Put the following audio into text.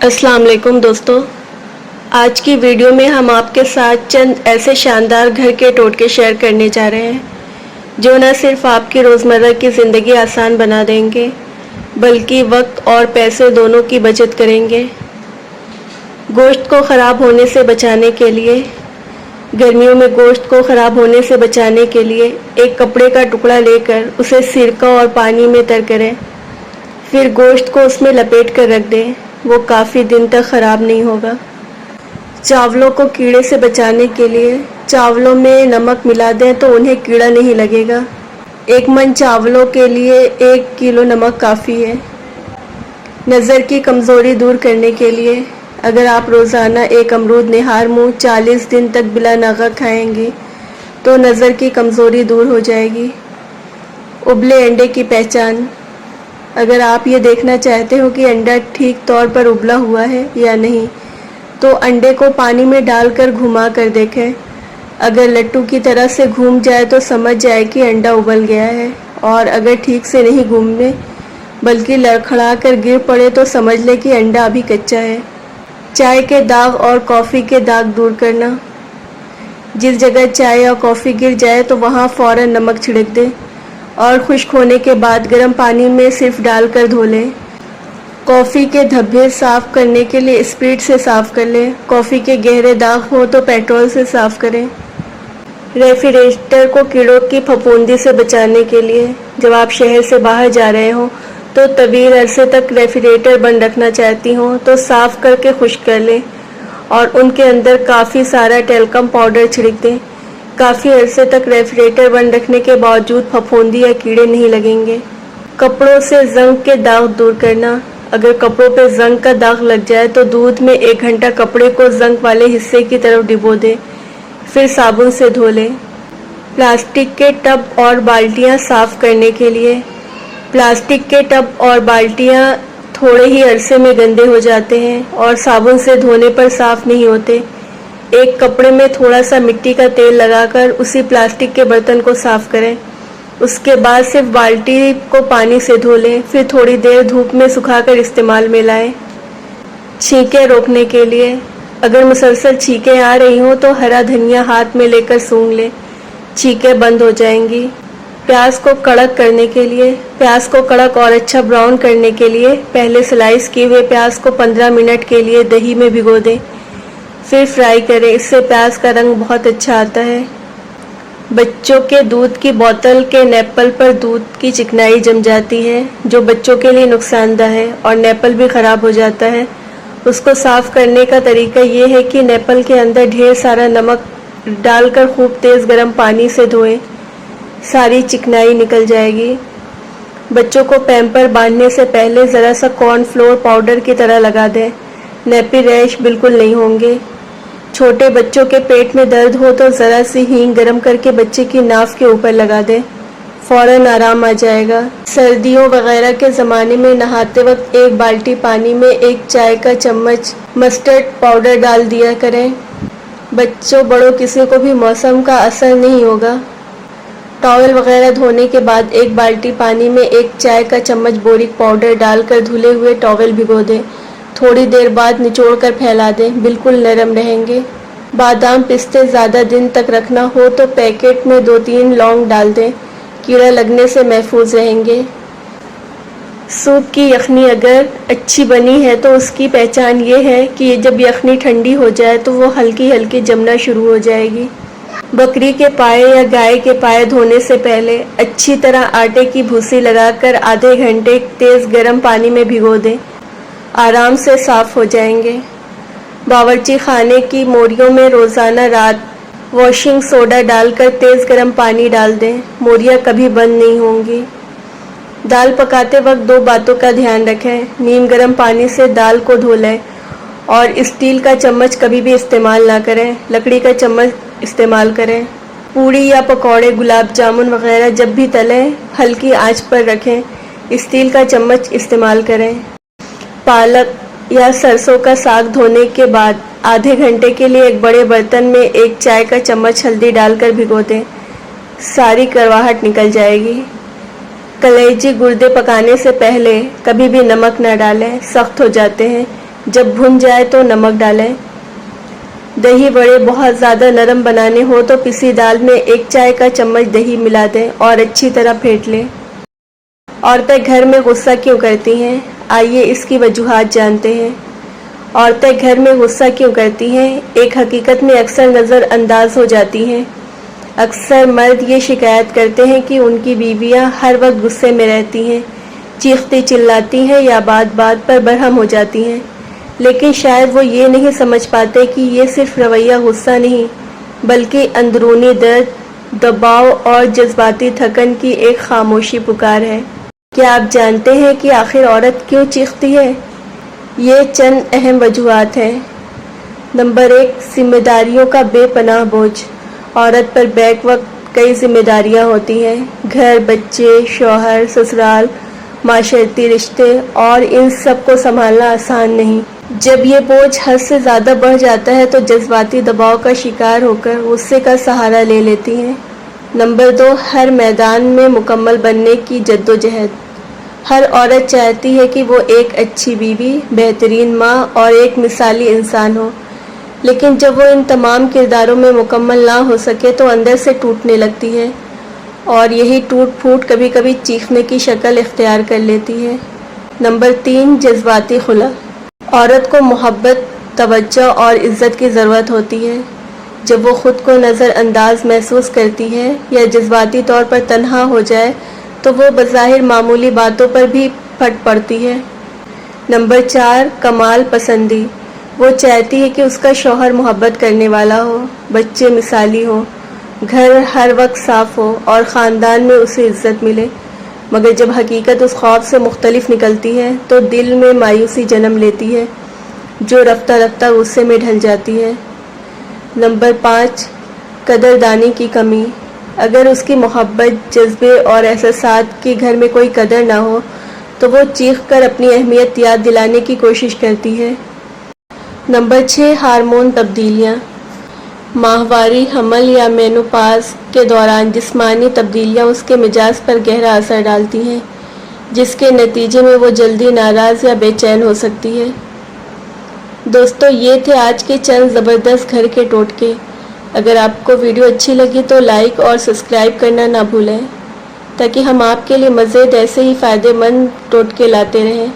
अस्सलाम वालेकुम दोस्तों, आज की वीडियो में हम आपके साथ चंद ऐसे शानदार घर के टोटके शेयर करने जा रहे हैं जो न सिर्फ आपकी रोज़मर्रा की ज़िंदगी आसान बना देंगे बल्कि वक्त और पैसे दोनों की बचत करेंगे। गोश्त को ख़राब होने से बचाने के लिए गर्मियों में गोश्त को ख़राब होने से बचाने के लिए एक कपड़े का टुकड़ा लेकर उसे सिरका और पानी में तर करें, फिर गोश्त को उसमें लपेट कर रख दें। वो काफ़ी दिन तक ख़राब नहीं होगा। चावलों को कीड़े से बचाने के लिए चावलों में नमक मिला दें तो उन्हें कीड़ा नहीं लगेगा। एक मन चावलों के लिए 1 किलो नमक काफ़ी है। नज़र की कमज़ोरी दूर करने के लिए अगर आप रोज़ाना एक अमरूद निहार मुँह 40 दिन तक बिला नागा खाएंगे तो नज़र की कमज़ोरी दूर हो जाएगी। उबले अंडे की पहचान। अगर आप ये देखना चाहते हो कि अंडा ठीक तौर पर उबला हुआ है या नहीं तो अंडे को पानी में डालकर घुमा कर देखें। अगर लट्टू की तरह से घूम जाए तो समझ जाए कि अंडा उबल गया है, और अगर ठीक से नहीं घूमे बल्कि लड़खड़ा कर गिर पड़े तो समझ ले कि अंडा अभी कच्चा है। चाय के दाग और कॉफ़ी के दाग दूर करना। जिस जगह चाय या कॉफ़ी गिर जाए तो वहाँ फ़ौरन नमक छिड़क दें और खुश्क होने के बाद गर्म पानी में सिर्फ डालकर धो लें। कॉफ़ी के धब्बे साफ़ करने के लिए स्प्रिट से साफ़ कर लें। कॉफ़ी के गहरे दाग हो तो पेट्रोल से साफ़ करें। रेफ्रिजरेटर को कीड़ों की फफूंदी से बचाने के लिए जब आप शहर से बाहर जा रहे हो तो तवील अरसे तक रेफ्रिजरेटर बंद रखना चाहती हो तो साफ़ करके खुश्क कर लें और उनके अंदर काफ़ी सारा टेल्कम पाउडर छिड़क दें। काफ़ी अरसे तक रेफ्रिजरेटर बंद रखने के बावजूद फफूंदी या कीड़े नहीं लगेंगे। कपड़ों से जंग के दाग दूर करना। अगर कपड़ों पर जंग का दाग लग जाए तो दूध में 1 घंटा कपड़े को जंग वाले हिस्से की तरफ डिबो दें, फिर साबुन से धो लें। प्लास्टिक के टब और बाल्टियां साफ़ करने के लिए प्लास्टिक के टब और बाल्टियां थोड़े ही अरसे में गंदे हो जाते हैं और साबुन से धोने पर साफ़ नहीं होते। एक कपड़े में थोड़ा सा मिट्टी का तेल लगाकर उसी प्लास्टिक के बर्तन को साफ़ करें। उसके बाद सिर्फ बाल्टी को पानी से धो लें, फिर थोड़ी देर धूप में सुखाकर इस्तेमाल में लाएं। छींकें रोकने के लिए अगर मुसलसल छींकें आ रही हों तो हरा धनिया हाथ में लेकर सूंघ लें, छींकें बंद हो जाएंगी। प्याज को कड़क करने के लिए प्याज को कड़क और अच्छा ब्राउन करने के लिए पहले स्लाइस किए हुए प्याज को 15 मिनट के लिए दही में भिगो दें, फिर फ्राई करें। इससे प्याज का रंग बहुत अच्छा आता है। बच्चों के दूध की बोतल के नेपल पर दूध की चिकनाई जम जाती है जो बच्चों के लिए नुकसानदेह है और नेपल भी ख़राब हो जाता है। उसको साफ़ करने का तरीका ये है कि नेपल के अंदर ढेर सारा नमक डालकर खूब तेज़ गर्म पानी से धोएं, सारी चिकनाई निकल जाएगी। बच्चों को पैम्पर बांधने से पहले ज़रा सा कॉर्नफ्लोर पाउडर की तरह लगा दें, नेपी रैश बिल्कुल नहीं होंगे। छोटे बच्चों के पेट में दर्द हो तो ज़रा सी हींग गरम करके बच्चे की नाक के ऊपर लगा दें, फ़ौरन आराम आ जाएगा। सर्दियों वगैरह के ज़माने में नहाते वक्त 1 बाल्टी पानी में 1 चाय का चम्मच मस्टर्ड पाउडर डाल दिया करें। बच्चों बड़ों किसी को भी मौसम का असर नहीं होगा। टॉवल वगैरह धोने के बाद 1 बाल्टी पानी में 1 चाय का चम्मच बोरिक पाउडर डालकर धुले हुए टॉवल भिगो दें, थोड़ी देर बाद निचोड़कर फैला दें, बिल्कुल नरम रहेंगे। बादाम पिस्ते ज़्यादा दिन तक रखना हो तो पैकेट में 2-3 लौंग डाल दें, कीड़ा लगने से महफूज रहेंगे। सूप की यखनी अगर अच्छी बनी है तो उसकी पहचान ये है कि जब यखनी ठंडी हो जाए तो वो हल्की हल्की जमना शुरू हो जाएगी। बकरी के पाए या गाय के पाए धोने से पहले अच्छी तरह आटे की भूसी लगाकर आधे घंटे तेज़ गर्म पानी में भिगो दें, आराम से साफ़ हो जाएंगे। बावर्ची खाने की मोरियों में रोज़ाना रात वॉशिंग सोडा डालकर तेज़ गर्म पानी डाल दें, मोरियाँ कभी बंद नहीं होंगी। दाल पकाते वक्त 2 बातों का ध्यान रखें, नीम गर्म पानी से दाल को धो लें और स्टील का चम्मच कभी भी इस्तेमाल ना करें, लकड़ी का चम्मच इस्तेमाल करें। पूड़ी या पकौड़े, गुलाब जामुन वगैरह जब भी तलें हल्की आंच पर रखें, स्टील का चम्मच इस्तेमाल करें। पालक या सरसों का साग धोने के बाद आधे घंटे के लिए एक बड़े बर्तन में 1 चाय का चम्मच हल्दी डालकर भिगो दें, सारी कड़वाहट निकल जाएगी। कलेजी गुर्दे पकाने से पहले कभी भी नमक न डालें, सख्त हो जाते हैं। जब भुन जाए तो नमक डालें। दही बड़े बहुत ज़्यादा नरम बनाने हो तो पिसी दाल में 1 चाय का चम्मच दही मिला दें और अच्छी तरह फेंट लें। औरतें घर में गुस्सा क्यों करती हैं? आइए इसकी वजूहात जानते हैं। औरतें घर में गुस्सा क्यों करती हैं? एक हकीकत में अक्सर नज़रअंदाज हो जाती हैं। अक्सर मर्द ये शिकायत करते हैं कि उनकी बीवियां हर वक्त गुस्से में रहती हैं, चीखती चिल्लाती हैं या बात बात पर बरहम हो जाती हैं, लेकिन शायद वो ये नहीं समझ पाते कि ये सिर्फ रवैया गुस्सा नहीं, बल्कि अंदरूनी दर्द, दबाव और जज्बाती थकन की एक खामोशी पुकार है। क्या आप जानते हैं कि आखिर औरत क्यों चीखती है? ये चंद अहम वजूहात हैं। नंबर 1, जिम्मेदारियों का बेपनाह बोझ। औरत पर बैक वक्त कई जिम्मेदारियां होती हैं, घर, बच्चे, शौहर, ससुराल, माशरती रिश्ते, और इन सब को संभालना आसान नहीं। जब ये बोझ हद से ज़्यादा बढ़ जाता है तो जज्बाती दबाव का शिकार होकर गुस्से का सहारा ले लेती हैं। नंबर 2, हर मैदान में मुकम्मल बनने की जद्दोजहद। हर औरत चाहती है कि वो एक अच्छी बीवी, बेहतरीन माँ और एक मिसाली इंसान हो, लेकिन जब वो इन तमाम किरदारों में मुकम्मल ना हो सके तो अंदर से टूटने लगती है, और यही टूट फूट कभी कभी चीखने की शक्ल इख्तियार कर लेती है। नंबर 3, जज्बाती खुला। औरत को मोहब्बत, तवज्जो और इज़्ज़त की ज़रूरत होती है। जब वो ख़ुद को नज़रअंदाज महसूस करती है या जज्बाती तौर पर तन्हा हो जाए तो वो बज़ाहिर मामूली बातों पर भी फट पड़ती है। नंबर 4, कमाल पसंदी। वो चाहती है कि उसका शौहर मोहब्बत करने वाला हो, बच्चे मिसाली हो, घर हर वक्त साफ़ हो और ख़ानदान में उसे इज़्ज़त मिले, मगर जब हकीकत उस ख्वाब से मुख्तलिफ निकलती है तो दिल में मायूसी जन्म लेती है, जो रफ्ता रफ्ता गुस्से में ढल जाती है। नंबर 5, कदरदानी की कमी। अगर उसकी मोहब्बत, जज्बे और एहसासात की घर में कोई कदर ना हो तो वो चीख कर अपनी अहमियत याद दिलाने की कोशिश करती है। नंबर 6, हार्मोन तब्दीलियाँ। माहवारी, हमल या मेनोपॉज़ के दौरान जिस्मानी तब्दीलियाँ उसके मिजाज पर गहरा असर डालती हैं, जिसके नतीजे में वो जल्दी नाराज़ या बेचैन हो सकती है। दोस्तों, ये थे आज के चंद ज़बरदस्त घर के टोटके। अगर आपको वीडियो अच्छी लगी तो लाइक और सब्सक्राइब करना ना भूलें, ताकि हम आपके लिए मज़ीद ऐसे ही फ़ायदेमंद टोटके लाते रहें।